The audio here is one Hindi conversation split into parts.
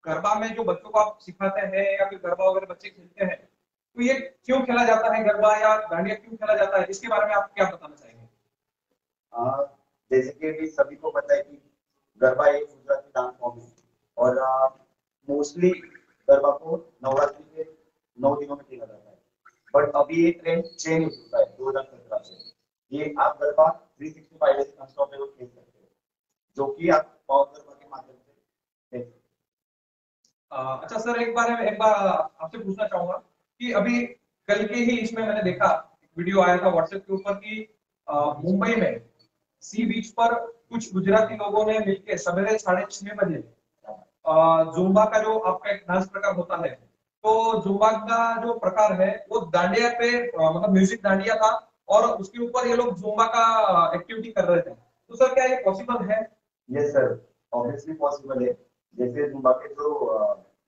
गरबा में जो बच्चों को आप सिखाते हैं या फिर गरबा वगैरह बच्चे खेलते हैं, तो ये क्यों खेला जाता है गरबा या दांडिया क्यों खेला जाता है, इसके बारे में आप क्या बताना चाहेंगे? आ, जैसे कि अभी सभी को पता है कि गरबा एक गुजराती डांस फॉर्म है और मोस्टली गरबा को नवरात्रि के 9 दिनों में खेला जाता है। बट अभी ये ट्रेंड चेंज हो चुका है 2017 से। ये आप गरबा 365 डेज अनस्टॉपेबल खेल सकते हो, जो कि आप पावर गरबा के माध्यम से खेल सकते अच्छा सर, एक बार आपसे पूछना चाहूंगा कि अभी कल के ही इसमें मैंने देखा, वीडियो आया था व्हाट्सएप के ऊपर कि मुंबई में सी बीच पर कुछ गुजराती लोगों ने मिलकर सवेरे 6:30 बजे जुम्बा का जो आपका एक डांस प्रकार होता है, तो जुम्बा का जो प्रकार है वो दांडिया पे मतलब म्यूजिक दांडिया था, और उसके ऊपर ये लोग जुम्बा का एक्टिविटी कर रहे थे। तो सर क्या ये पॉसिबल है? हैं। यस सर, ऑब्वियसली पॉसिबल है। जैसे जुम्बा के जो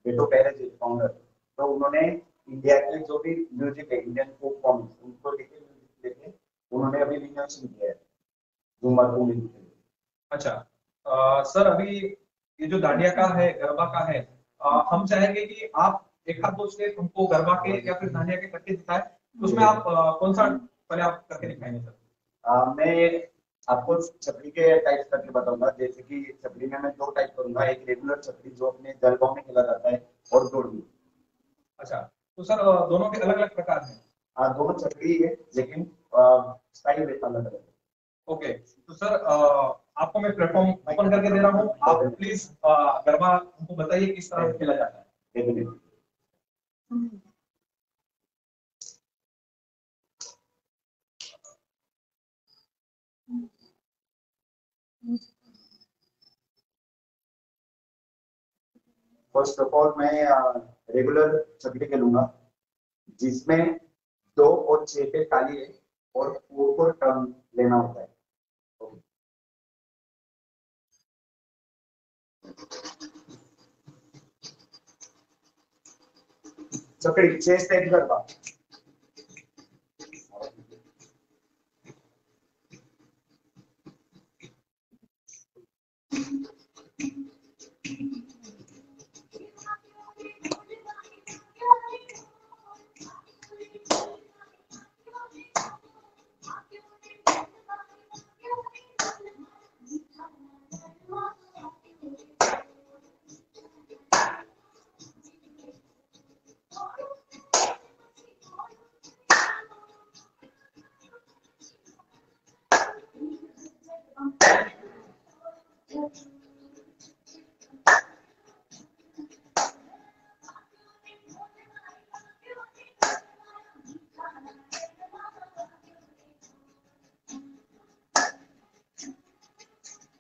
बेटो पेरेज फाउंडर, तो उन्होंने इंडिया के जो भी म्यूजिक है, इंडियन फोक फॉर्म्स, उनको लेके म्यूजिक लेके उन्होंने अभी रिन्यूएशन किया है जुम्बा को म्यूजिक के लिए। अच्छा, सर अभी ये जो दांडिया का है, गरबा का है, हम चाहेंगे कि आप एक आध दो स्टेप हमको गरबा के या फिर दांडिया के करके दिखाएं, तो उसमें आप कौन सा पहले आप करके दिखाएंगे सर? मैं आपको छपरी के टाइप करके बताऊंगा। जैसे कि छपरी में मैं दो टाइप करूंगा, एक रेगुलर छपरी जो अपने जलगांव में खेला जाता है, और जोड़वी। अच्छा, तो सर दोनों के अलग अलग प्रकार हैं? हाँ, दोनों छपरी है लेकिन स्टाइल अलग अलग है। ओके, तो सर आपको मैं प्लेटफॉर्म ओपन करके दे रहा हूँ, आप प्लीज गरबा हमको बताइए किस तरह से खेला जाता है। डेफिनेटली। फर्स्ट ऑफ ऑल मैं रेगुलर छपरी खेलूंगा, जिसमें 2 और 6 पे ताली है और 4 टर्न लेना होता है। Okay. छपरी 6 स्टेप गरबा।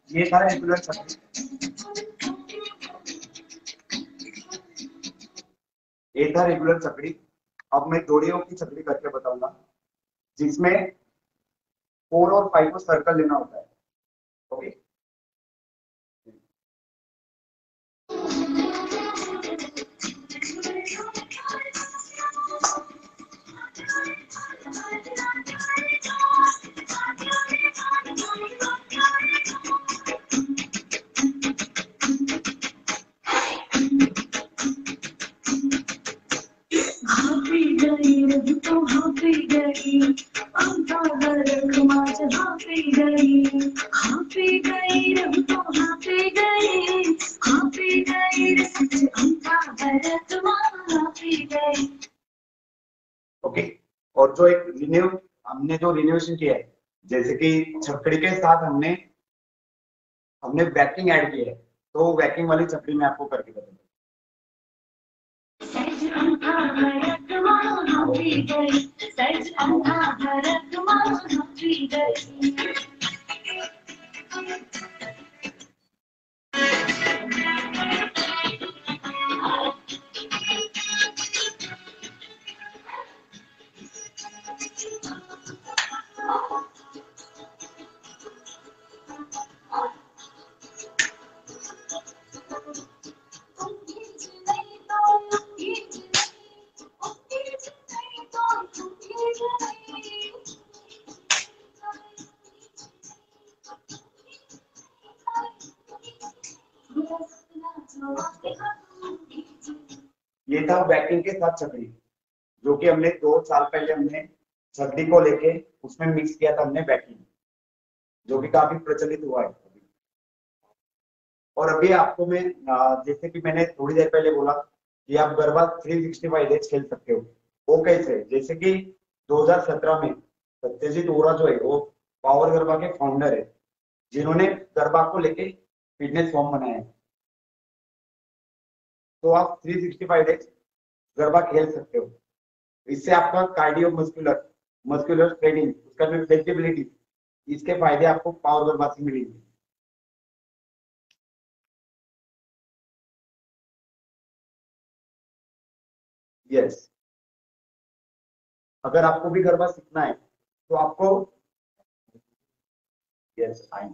ये था रेगुलर छपरी। ये था रेगुलर छपरी। अब मैं जोड़ियों की छपरी करके बताऊंगा, जिसमें 4 और 5 को सर्कल लेना होता है। ओके। ओके। और जो एक रिन्यू हमने जो रिन्यूएशन किया है, जैसे कि छपड़ी के साथ हमने हमने वैकिंग ऐड किया है, तो वैकिंग वाली छपड़ी में आपको करके बताऊंगा। ये था बैकिंग के साथ छकड़ी, जो कि हमने 2 साल पहले हमने छकड़ी को लेके उसमें मिक्स किया था हमने बैकिंग, जो कि काफी प्रचलित हुआ है अभी। और अभी आपको मैं जैसे कि मैंने थोड़ी देर पहले बोला कि आप गरबा 365 डेज खेल सकते हो। वो कैसे, जैसे कि 2017 में सत्यजीत ओरा जो है वो पावर गरबा के फाउंडर है, जिन्होंने गरबा को लेके फिटनेस फॉर्म बनाया है। तो आप 365 डेज गरबा खेल सकते हो। इससे आपका कार्डियो मस्कुलर मस्कुलर ट्रेनिंग, उसका भी फ्लेक्सिबिलिटी, इसके फायदे आपको पावर गरबा से मिलेंगे। यस, अगर आपको भी गरबा सीखना है तो आपको, यस आई,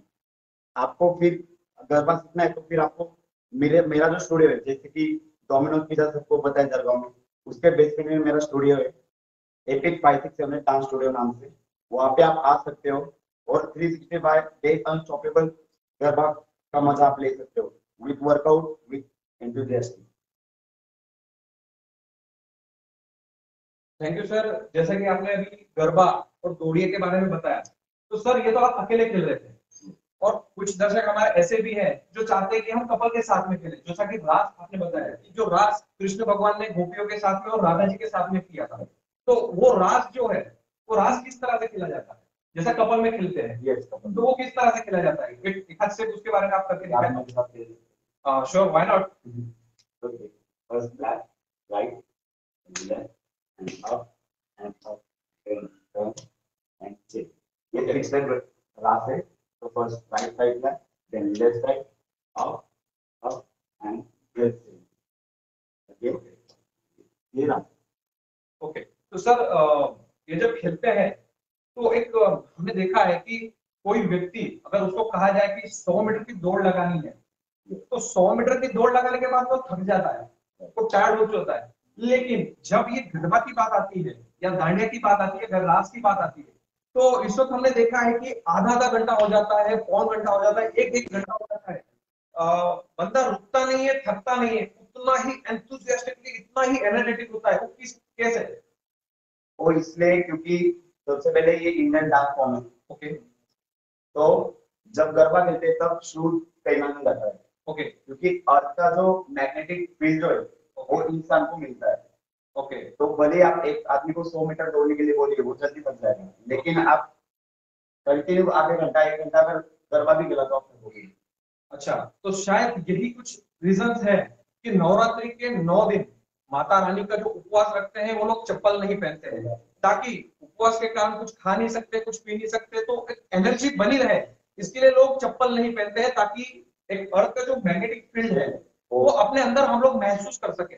आपको फिर गरबा सीखना है तो फिर आपको मेरा जो स्टूडियो है, जैसे कि डोमिनोज पिज्जा सबको पता है जलगांव में, उसके बेसमेंट में मेरा स्टूडियो है, एपिक 567 डांस स्टूडियो नाम से। वहां पे आप आ सकते हो और 365 डेज अनस्टॉपेबल गरबा का मजा आप ले सकते हो, with workout with enthusiasm. Thank you sir. जैसा कि आपने अभी गरबा और दोड़िए के बारे में बताया, तो सर ये तो आप अकेले खेल रहे थे, और कुछ दर्शक हमारे ऐसे भी हैं जो चाहते हैं कि हम कपल के साथ में खेलें, जैसा कि रास आपने बताया कि जो रास कृष्ण भगवान ने गोपियों के साथ में और राधा जी के साथ में किया था, तो वो रास जो है, वो रास किस तरह से खेला जाता है, जैसा कपल में खेलते हैं, यस, तो वो किस तरह से खेला जाता है, एक हाथ से उसके बारे में आप करके दिखाएं। Sure, why not. First black, right, left and up and up turn and change. ये फिक्स रास है, तो फर्स्ट राइट साइड में, then left side, up up and left side, okay ये रहा। ओके, तो सर ये जब खेलते हैं तो एक हमने देखा है कि कोई व्यक्ति अगर उसको कहा जाए कि 100 मीटर की दौड़ लगानी है, तो 100 मीटर की दौड़ लगाने के बाद वो थक जाता है, वो टायर्ड हो जाता है। लेकिन जब ये गरबा की बात आती है या दांडिया की बात आती है, गररास की बात आती है, तो इस वक्त हमने देखा है कि आधा आधा घंटा हो जाता है, पौन घंटा हो जाता है, एक एक घंटा हो जाता है। बंदा रुकता नहीं है, थकता नहीं है, उतना ही एंथुसियास्टिकली, इतना ही एनर्जेटिक होता है। वो किस कैसे? वो इसलिए क्योंकि सबसे पहले ये इंडियन डांस फॉर्म है। ओके। तो जब गरबा खेलते हैं तब शूट पहना नहीं जाता है। ओके। क्योंकि अर्थ का जो मैग्नेटिक फील्ड जो है वो इंसान को मिलता है। ओके। तो भले आप एक आदमी को 100 मीटर दौड़ने के लिए बोलिए, वो जल्दी थक जाएगा, लेकिन आप कंटिन्यू आधे घंटा 1 घंटा अगर गरबा भी खेला तो आप थकोगे। अच्छा, तो शायद यही कुछ रीजंस है कि नवरात्रि के 9 दिन माता रानी का जो उपवास रखते हैं वो लोग चप्पल नहीं पहनते हैं, ताकि उपवास के कारण कुछ खा नहीं सकते, कुछ पी नहीं सकते, तो एक एनर्जी बनी रहे, इसके लिए लोग चप्पल नहीं पहनते हैं, ताकि एक अर्थ का जो मैग्नेटिक फील्ड है वो अपने अंदर हम लोग महसूस कर सके।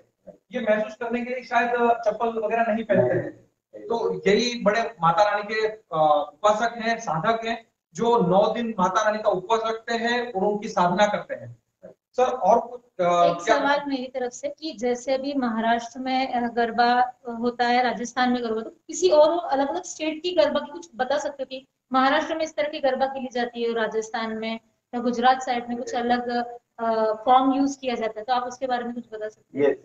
ये महसूस करने के लिए शायद चप्पल वगैरह नहीं पहनते हैं। तो यही बड़े माता रानी के उपासक हैं, साधक हैं, जो 9 दिन माता रानी का उपवास रखते हैं और उनकी साधना करते हैं। सर और कुछ एक सवाल मेरी तरफ से कि जैसे अभी महाराष्ट्र में गरबा होता है, राजस्थान में गरबा, तो किसी और अलग अलग स्टेट की गरबा की कुछ बता सकते हो कि महाराष्ट्र में इस तरह की गरबा खेली जाती है, राजस्थान में या गुजरात साइड में कुछ अलग फॉर्म यूज किया जाता है, तो आप उसके बारे में कुछ बता सकते हैं? यस,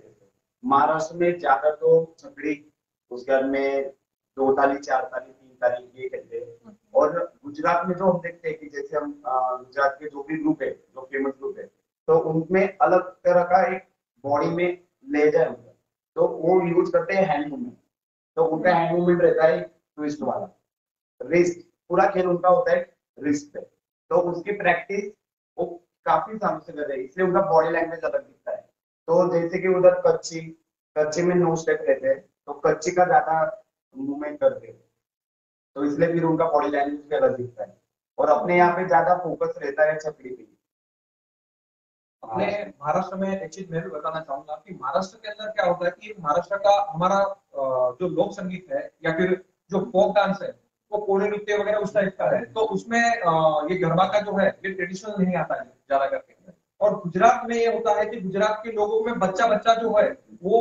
महाराष्ट्र में ज्यादा तो छकड़ी, उसके बाद में 2 ताली 4 ताली 3 ताली ये खेलते हैं। और गुजरात में जो हम देखते हैं कि जैसे हम गुजरात के जो भी ग्रुप है, जो फेमस ग्रुप है, तो उनमें अलग तरह का एक बॉडी में लेजर है उनका, तो वो यूज करते हैं हैंड मूवमेंट। तो उनका हैंड मूवमेंट रहता है ट्विस्ट वाला, रिस्ट, पूरा खेल उनका होता है रिस्ट पे। तो उसकी प्रैक्टिस वो काफी सालों से कर रहे हैं, इसलिए उनका बॉडी लैंग्वेज अलग दिखता है। तो जैसे कि उधर कच्ची कच्ची में 9 स्टेप रहते हैं, तो कच्ची का ज्यादा मूवमेंट करते हैं, तो इसलिए फिर उनका बॉडी लैंग्वेज भी अलग दिखता है। और अपने यहाँ पे ज्यादा फोकस रहता है छकड़ी पे। अपने महाराष्ट्र में एक चीज मैं भी बताना चाहूंगा कि महाराष्ट्र के अंदर क्या होता है कि महाराष्ट्र का हमारा जो लोक संगीत है या फिर जो फोक डांस है, वो कोणी नृत्य वगैरह उस टाइप का है, तो उसमें ये गरबा का जो है ये ट्रेडिशनल नहीं आता है ज्यादा करके। और गुजरात में ये होता है कि गुजरात के लोगों में बच्चा बच्चा जो है वो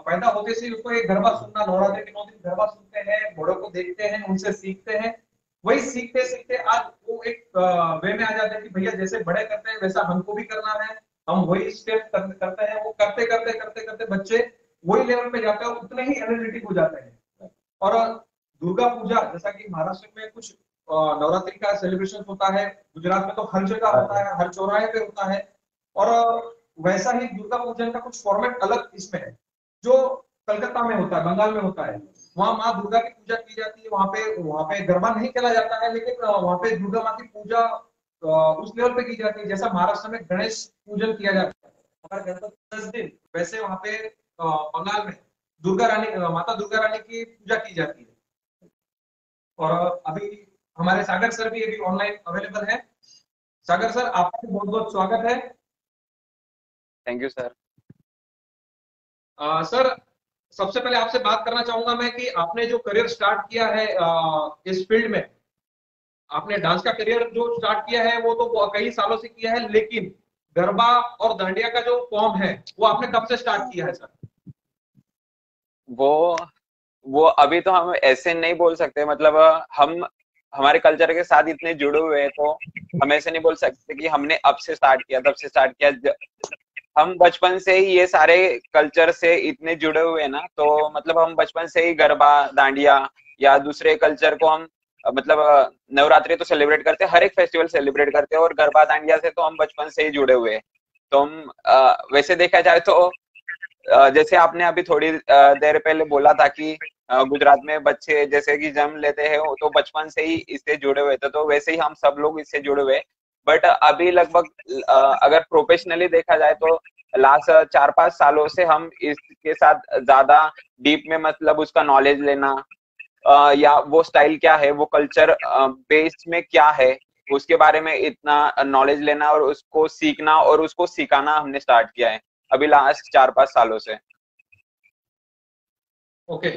पैदा होते से ही उसको एक गरबा सुनना, नवरात्रि के 9 दिन गरबा सुनते हैं, घोड़ों को देखते हैं, उनसे सीखते हैं। वही सीखते सीखते आज वो एक वे में आ जाते हैं कि भैया जैसे बड़े करते हैं वैसा हमको भी करना है, हम वही स्टेप करते हैं। वो करते करते करते करते बच्चे वही लेवल पे जाते हैं, उतने ही एनर्जेटिक हो जाते हैं। और दुर्गा पूजा, जैसा कि महाराष्ट्र में कुछ नवरात्रि का सेलिब्रेशन होता है, गुजरात में तो हर जगह होता है, हर चौराहे पे होता है। और वैसा ही दुर्गा पूजन का कुछ फॉर्मेट अलग इसमें है, जो कलकत्ता में होता है, बंगाल में होता है। वहां माँ दुर्गा की पूजा की जाती है, वहां पे गरबा नहीं खेला जाता है, लेकिन वहां पे दुर्गा माँ की पूजा उस लेवल पे की जाती है जैसा महाराष्ट्र में गणेश पूजन किया जाता है हमारे गणपति 10 दिन, वैसे वहां पे बंगाल में माता दुर्गा रानी की पूजा की जाती है। और अभी हमारे सागर सर भी अभी ऑनलाइन अवेलेबल है। सागर सर, आपका बहुत बहुत स्वागत है। Thank you sir. सर, सबसे पहले आपसे बात करना चाहूंगा मैं कि आपने जो करियर स्टार्ट किया है इस फील्ड में, आपने डांस का करियर जो स्टार्ट किया है वो तो कई सालों से किया है, लेकिन गरबा और दांडिया का जो फॉर्म है वो आपने कब से स्टार्ट किया है सर? वो अभी तो हम ऐसे नहीं बोल सकते, मतलब हम हमारे कल्चर के साथ इतने जुड़े हुए हैं, तो हम ऐसे नहीं बोल सकते कि हमने अब से स्टार्ट किया, तब से स्टार्ट किया। हम बचपन से ही ये सारे कल्चर से इतने जुड़े हुए हैं ना, तो मतलब हम बचपन से ही गरबा, दांडिया या दूसरे कल्चर को हम मतलब नवरात्रि तो सेलिब्रेट करते हैं, हर एक फेस्टिवल सेलिब्रेट करते हैं, और गरबा दांडिया से तो हम बचपन से ही जुड़े हुए हैं। तो हम वैसे देखा जाए तो जैसे आपने अभी थोड़ी देर पहले बोला था कि गुजरात में बच्चे जैसे कि जन्म लेते हैं तो बचपन से ही इससे जुड़े हुए थे, तो वैसे ही हम सब लोग इससे जुड़े हुए। बट अभी लगभग अगर प्रोफेशनली देखा जाए तो लास्ट 4-5 सालों से हम इसके साथ ज्यादा डीप में, मतलब उसका नॉलेज लेना, या वो स्टाइल क्या है, वो कल्चर बेस्ड में क्या है, उसके बारे में इतना नॉलेज लेना और उसको सीखना और उसको सिखाना हमने स्टार्ट किया है अभी लास्ट 4-5 सालों से। ओके।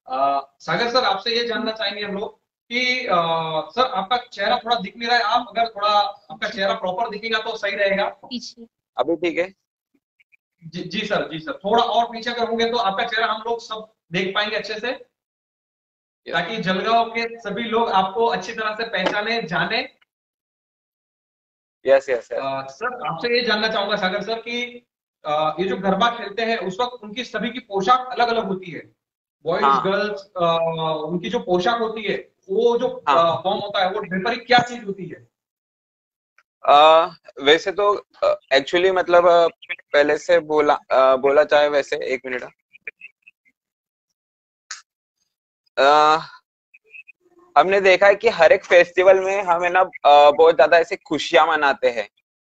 सागर सर, आपसे ये जानना चाहेंगे हम लोग कि सर, आपका चेहरा थोड़ा दिख नहीं रहा है, आप अगर थोड़ा आपका चेहरा प्रॉपर दिखेगा तो सही रहेगा। पीछे अभी ठीक है? जी सर, जी सर, थोड़ा और पीछे अगर होंगे तो आपका चेहरा हम लोग सब देख पाएंगे अच्छे से, ताकि जलगांव के सभी लोग आपको अच्छी तरह से पहचाने, जाने। Yes yes sir. सर, आपसे ये जानना चाहूंगा सागर सर कि ये जो गरबा खेलते हैं उस वक्त उनकी सभी की पोशाक अलग अलग होती है, बॉयज हाँ गर्ल्स, उनकी जो पोशाक होती है, वो जो हाँ। फॉर्म होता है, वो ड्रेपरी क्या चीज होती है? वैसे तो एक्चुअली मतलब पहले से बोला चाहे वैसे, एक मिनट। हमने देखा है कि हर एक फेस्टिवल में हम है ना बहुत ज्यादा ऐसे खुशियां मनाते हैं,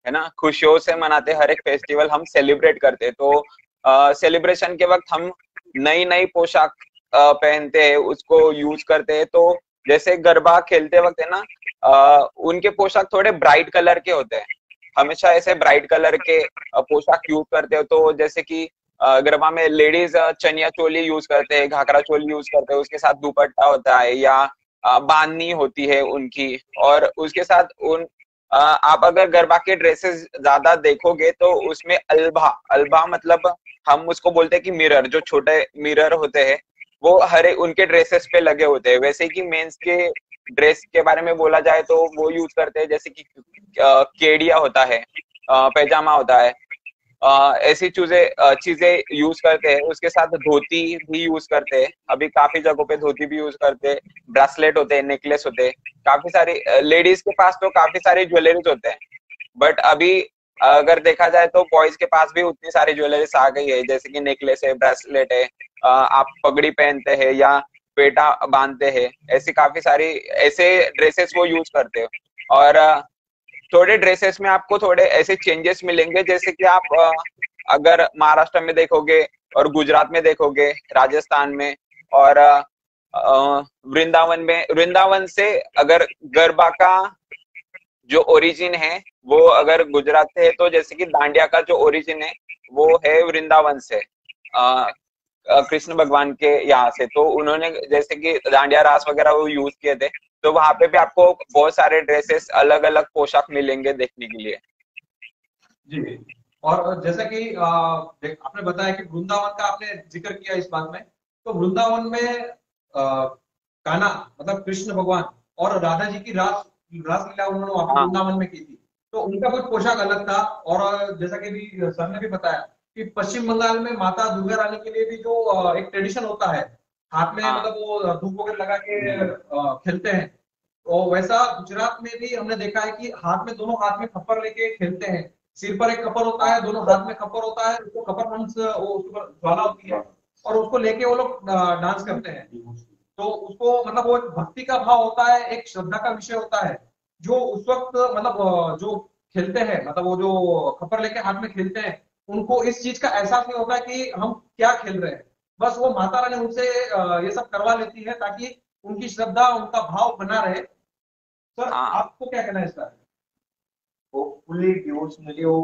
है ना, खुशियों से मनाते हैं, हर एक फेस्टिवल हम सेलिब्रेट करते हैं। तो सेलिब्रेशन के वक्त हम नई नई पोशाक पहनते हैं, उसको यूज करते हैं। तो जैसे गरबा खेलते वक्त है ना, उनके पोशाक थोड़े ब्राइट कलर के होते हैं, हमेशा ऐसे ब्राइट कलर के पोशाक यूज करते हो। तो जैसे कि गरबा में लेडीज चनिया चोली यूज करते हैं, घाघरा चोली यूज करते हैं, उसके साथ दुपट्टा होता है या बांधनी होती है उनकी, और उसके साथ आप अगर गरबा के ड्रेसेस ज्यादा देखोगे तो उसमें अल्बा अल्बा मतलब हम उसको बोलते हैं कि मिरर, जो छोटे मिरर होते हैं वो हर उनके ड्रेसेस पे लगे होते हैं। वैसे कि मेंस के ड्रेस के बारे में बोला जाए तो वो यूज करते हैं, जैसे कि केडिया होता है, पैजामा होता है, ऐसी चीजें यूज करते हैं। उसके साथ धोती भी यूज करते हैं, अभी काफी जगहों पे धोती भी यूज करते हैं, ब्रेसलेट होते हैं, नेकलेस होते हैं, काफी सारे लेडीज के पास तो काफी सारे ज्वेलरीज होते हैं। बट अभी अगर देखा जाए तो बॉयज के पास भी उतनी सारी ज्वेलरीज आ गई है, जैसे कि नेकलेस है, ब्रेसलेट है, आप पगड़ी पहनते हैं या पेटा बांधते हैं, ऐसी काफी सारी ऐसे ड्रेसेस वो यूज करते हैं। और थोड़े ड्रेसेस में आपको थोड़े ऐसे चेंजेस मिलेंगे, जैसे कि आप अगर महाराष्ट्र में देखोगे और गुजरात में देखोगे, राजस्थान में और वृंदावन से अगर गरबा का जो ओरिजिन है वो अगर गुजरात से है, तो जैसे कि दांडिया का जो ओरिजिन है वो है वृंदावन से, कृष्ण भगवान के यहाँ से। तो उन्होंने जैसे कि दांडिया रास वगैरह वो यूज किए थे, तो वहां पे भी आपको बहुत सारे ड्रेसेस, अलग अलग पोशाक मिलेंगे देखने के लिए। जी। और जैसा कि आपने बताया कि वृंदावन का आपने जिक्र किया इस बात में, तो वृंदावन में कान्हा मतलब कृष्ण भगवान और राधा जी की रासलीला उन्होंने वहां पे हाँ वृंदावन में की थी, तो उनका कुछ पोशाक अलग था। और जैसा कि भी सर ने भी बताया कि पश्चिम बंगाल में माता दुर्गा रानी के लिए भी जो एक ट्रेडिशन होता है, हाथ में हाँ मतलब वो धूप वगैरह लगा के खेलते हैं, तो वैसा गुजरात में भी हमने देखा है कि दोनों हाथ में खप्पर लेके खेलते हैं। सिर पर एक खप्पर होता है, दोनों हाथ में खप्पर होता है, उसको खप्पर मीन्स वो उसके ऊपर ज्वाला होती है, और उसको लेके वो लोग डांस करते हैं। तो उसको मतलब वो एक भक्ति का भाव होता है, एक श्रद्धा का विषय होता है, जो उस वक्त मतलब जो खेलते हैं, मतलब वो जो खप्पर लेके हाथ में खेलते हैं, उनको इस चीज का एहसास नहीं होता कि हम क्या खेल रहे हैं। बस वो माता रानी उनसे ये सब करवा लेती है ताकि उनकी श्रद्धा, उनका भाव बना रहे। सर हाँ आपको क्या कहना है इसका? वो फुल्ली डिवोशनली वो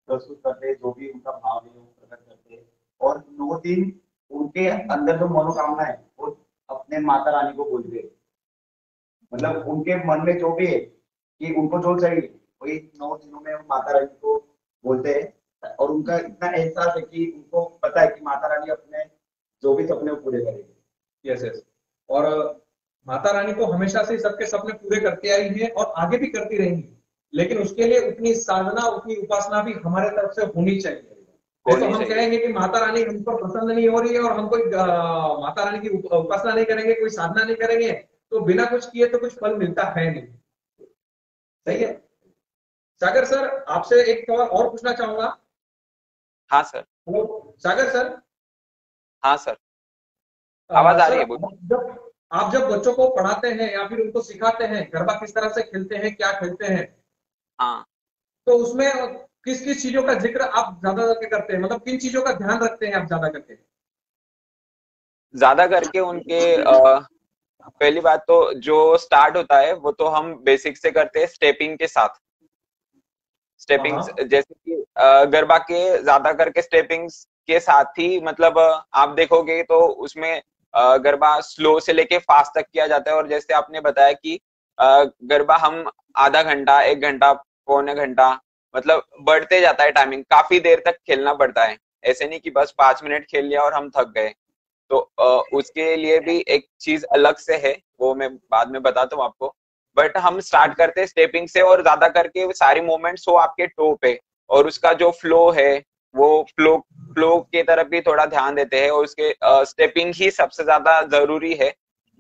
प्रस्तुत करते हैं, जो भी उनका भाव है वो प्रकट करते हैं। और 9 दिन उनके अंदर जो मनोकामना है वो अपने माता रानी को बोलते हैं। मतलब उनके मन में जो भी है कि उनको जो चाहिए वही 9 दिनों में वो माता रानी को बोलते हैं। और उनका इतना एहसास है कि उनको पता है कि माता रानी अपने जो भी सपने वो पूरे करेगी। Yes yes. और माता रानी तो हमेशा से सबके सपने पूरे करती आई है और आगे भी करती रहेंगी, लेकिन उसके लिए उतनी साधना, उतनी उपासना भी हमारे तरफ से होनी चाहिए। नहीं तो होनी हम चाहिए। कहेंगे कि माता रानी हम पर प्रसन्न नहीं हो रही है और हम कोई माता रानी की उपासना नहीं करेंगे, कोई साधना नहीं करेंगे, तो बिना कुछ किए तो कुछ फल मिलता है नहीं। सही है। सागर सर, आपसे एक सवाल और पूछना चाहूंगा। हाँ सर। हेलो सागर सर। हाँ सर, आवाज आ रही सर है, बोलिए। आप जब बच्चों को पढ़ाते हैं या फिर उनको सिखाते हैं गरबा किस तरह से खेलते हैं, क्या खेलते हैं, हाँ, तो उसमें किस किस चीजों का जिक्र आप ज्यादा करके करते हैं, मतलब किन चीजों का ध्यान रखते हैं आप ज्यादा करके? ज्यादा करके उनके पहली बात तो जो स्टार्ट होता है वो तो हम बेसिक से करते हैं, स्टेपिंग के साथ। हाँ स्टेपिंग्स हाँ। जैसे कि गरबा के ज्यादा करके स्टेपिंग्स के साथ ही मतलब आप देखोगे तो उसमें गरबा स्लो से लेके फास्ट तक किया जाता है। और जैसे आपने बताया कि गरबा हम आधा घंटा, 1 घंटा, पौने घंटा, मतलब बढ़ते जाता है, टाइमिंग काफी देर तक खेलना पड़ता है। ऐसे नहीं कि बस 5 मिनट खेल लिया और हम थक गए। तो उसके लिए भी एक चीज अलग से है, वो मैं बाद में बताता हूँ आपको। बट हम स्टार्ट करते हैं स्टेपिंग से, और ज्यादा करके सारी मूवमेंट्स हो आपके टो पे, और उसका जो फ्लो है वो फ्लो की तरफ भी थोड़ा ध्यान देते हैं। और उसके स्टेपिंग ही सबसे ज्यादा जरूरी है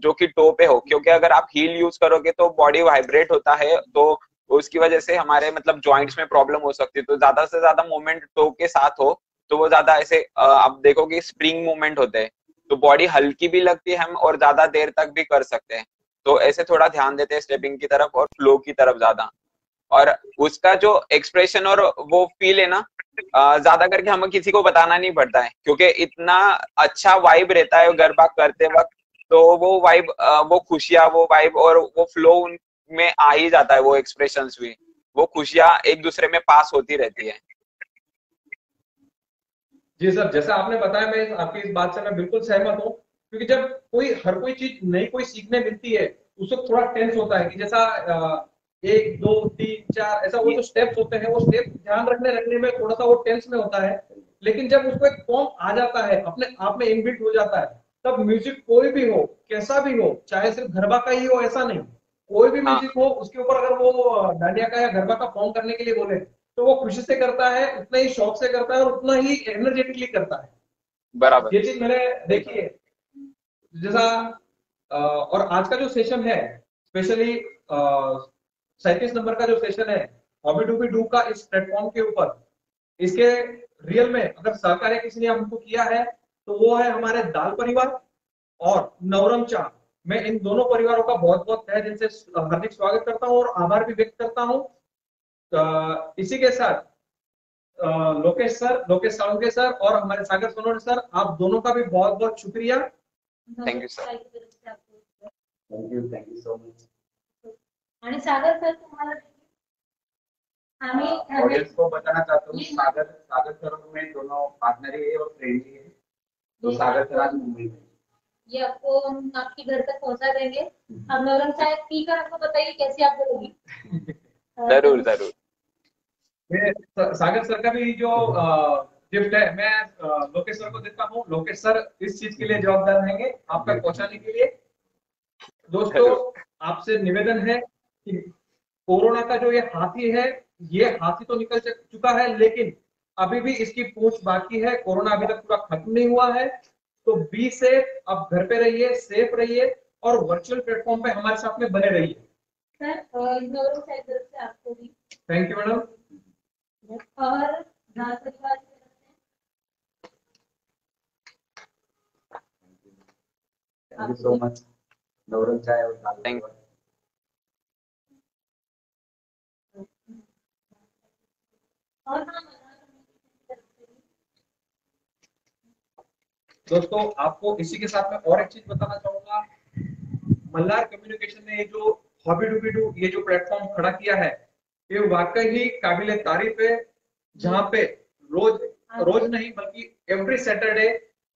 जो कि टो पे हो, क्योंकि अगर आप हील यूज करोगे तो बॉडी वाइब्रेट होता है, तो उसकी वजह से हमारे मतलब जॉइंट्स में प्रॉब्लम हो सकती है। तो ज्यादा से ज्यादा मूवमेंट टो के साथ हो तो वो ज्यादा ऐसे आप देखोगे स्प्रिंग मूवमेंट होते हैं, तो बॉडी हल्की भी लगती है, हम और ज्यादा देर तक भी कर सकते हैं। तो ऐसे थोड़ा ध्यान देते हैं स्टेपिंग की तरफ और फ्लो की तरफ ज्यादा। और उसका जो एक्सप्रेशन और वो फील है ना, ज्यादा करके हमें किसी को बताना नहीं पड़ता है, क्योंकि इतना अच्छा वाइब रहता है गरबा करते वक्त। तो वो वाइब, वो खुशियां, वो वाइब और वो फ्लो में आ ही जाता है, वो एक्सप्रेशंस भी, वो खुशियां एक दूसरे में पास होती रहती है। जी सर, जैसा आपने बताया, मैं आपकी इस बात से मैं बिल्कुल सहमत हूँ, क्योंकि जब हर कोई चीज नई कोई सीखने मिलती है, उसको थोड़ा टेंस होता है कि जैसा 1 2 3 4 ऐसा वो जो स्टेप्स होते हैं, वो स्टेप ध्यान रखने में थोड़ा सा वो टेंस में होता है। लेकिन जब उसको एक फॉर्म आ जाता है, अपने आप में इनबिल्ट हो जाता है, तब म्यूजिक कोई भी हो, कैसा भी हो, चाहे सिर्फ गरबा का ही हो ऐसा नहीं, कोई भी हाँ, म्यूजिक हो, उसके ऊपर अगर वो डांडिया का या गरबा का फॉर्म करने के लिए बोले, तो वो खुशी से करता है, उतना ही शौक से करता है और उतना ही एनर्जेटिकली करता है। बराबर। ये चीज मैंने देखी है। जैसा और आज का जो सेशन है, स्पेशली 37 नंबर का जो सेशन है, हॉबी डूबी डू का, इस प्लेटफॉर्म के ऊपर, इसके रियल में अगर सहकार्य किसी ने हमको किया है, तो वो है हमारे दाल परिवार और नवरम चा। मैं इन दोनों परिवारों का बहुत बहुत तहे दिल से हार्दिक स्वागत करता हूँ और आभार भी व्यक्त करता हूँ। इसी के साथ लोकेश साळुंखे सर और हमारे सागर सोनोने सर, आप दोनों का भी बहुत बहुत शुक्रिया। Thank you sir. Thank you so much. आणि सागर सर तुम्हाला आम्ही ऑडियंस को बताना चाहता हूँ, सागर सागर सर में दोनों पार्टनर ही है और फ्रेंड ही है। तो सागर सर आज मुंबई में, ये आपको हम आपके घर तक पहुंचा देंगे। अब नौरंग साहब पी कर आपको बताइए कैसी आपको लगी। जरूर जरूर। सागर सर का भी जो गिफ्ट है, मैं लोकेश सर को देता हूँ। लोकेश सर इस चीज के लिए जवाबदार रहेंगे, आप तक पहुंचाने के लिए। दोस्तों, जरूर। आपसे निवेदन है कि कोरोना का जो ये हाथी है, ये हाथी तो निकल चुका है, लेकिन अभी भी इसकी पूंछ बाकी है, कोरोना अभी तक पूरा खत्म नहीं हुआ है। तो बी सेफ, आप घर पे रहिए, सेफ रहिए और वर्चुअल प्लेटफॉर्म पे हमारे साथ में बने रहिए। सर नवरंग साइड तरफ से आपको भी थैंक यू मैडम। और राज परिवार की तरफ से thank you so much Navrang चाय और दाल Thank- परिवार। और हाँ, दोस्तों आपको इसी के साथ में और एक चीज बताना चाहूंगा, मल्हार कम्युनिकेशन ने ये जो हॉबी डूबी डू ये जो प्लेटफॉर्म खड़ा किया है, ये वाकई ही काबिले तारीफ है, जहां पे रोज नहीं बल्कि एवरी सैटरडे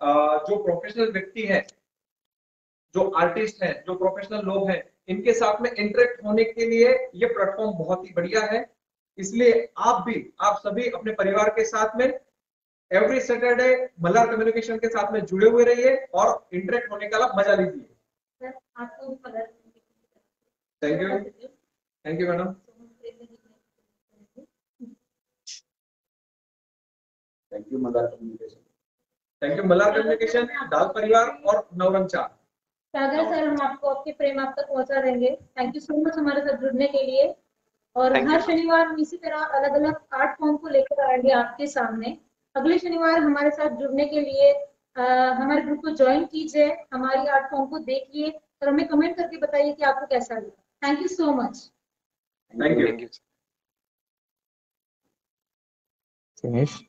जो प्रोफेशनल व्यक्ति है, जो आर्टिस्ट हैं, जो प्रोफेशनल लोग हैं, इनके साथ में इंटरेक्ट होने के लिए ये प्लेटफॉर्म बहुत ही बढ़िया है। इसलिए आप सभी अपने परिवार के साथ में एवरी सैटरडे मल्हार कम्युनिकेशन के साथ में जुड़े हुए रहिए और इंटरेक्ट होने का मजा लीजिए। सर आपको भी मदद thank you madam. Thank you Malhar communication. Thank you Malhar communication, Dal Parivar और नवरंग चाय। सागर सर, हम आपको आपके प्रेम आप तक पहुंचा देंगे। थैंक यू सो मच हमारे साथ जुड़ने के लिए। और Thank हर you. शनिवार हम इसी तरह अलग अलग आर्ट फॉर्म को लेकर आएंगे आपके सामने। अगले शनिवार हमारे साथ जुड़ने के लिए हमारे ग्रुप को ज्वाइन कीजिए, हमारी आर्ट फॉर्म को देखिए और हमें कमेंट करके बताइए कि आपको कैसा लगा। Thank you so much. Thank you. Thank you. Finish.